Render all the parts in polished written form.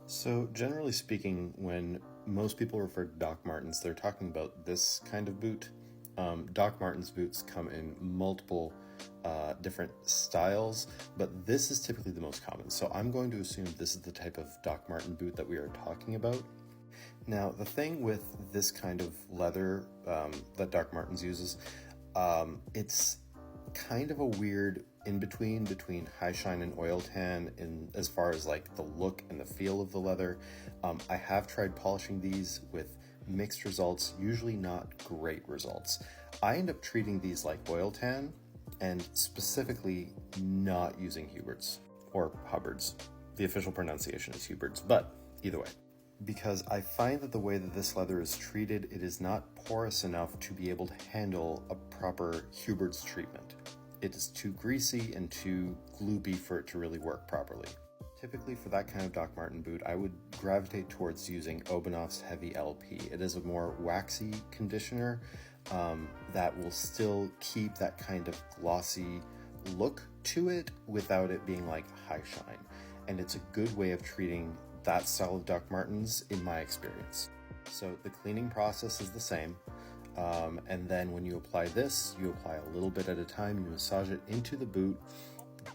So generally speaking, when most people refer to Doc Martens, they're talking about this kind of boot. Doc Martens boots come in multiple different styles, but this is typically the most common. So I'm going to assume this is the type of Doc Marten boot that we are talking about. Now, the thing with this kind of leather that Doc Martens uses, it's kind of a weird between high shine and oil tan in as far as like the look and the feel of the leather. I have tried polishing these with mixed results, usually not great results. I end up treating these like oil tan and specifically not using Huberts or Hubbards. The official pronunciation is Huberts, but either way. Because I find that the way that this leather is treated, it is not porous enough to be able to handle a proper Huberts treatment. It is too greasy and too gloopy for it to really work properly. Typically for that kind of Doc Marten boot, I would gravitate towards using Obenauf's Heavy LP. It is a more waxy conditioner that will still keep that kind of glossy look to it without it being like high shine. And it's a good way of treating that style of Doc Martens in my experience. So the cleaning process is the same. And then when you apply this, you apply a little bit at a time, you massage it into the boot,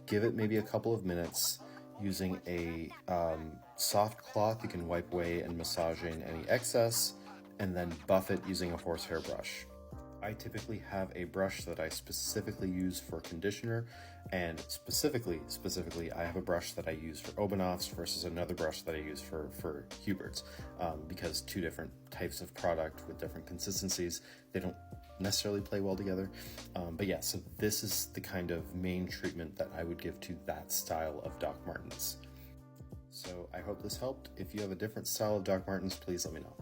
give it maybe a couple of minutes using a soft cloth. You can wipe away and massage in any excess, and then buff it using a horsehair brush. I typically have a brush that I specifically use for conditioner, and specifically, I have a brush that I use for Obenauf's versus another brush that I use for Hubert's, because two different types of product with different consistencies, they don't necessarily play well together. But yeah, so this is the kind of main treatment that I would give to that style of Doc Martens. So I hope this helped. If you have a different style of Doc Martens, please let me know.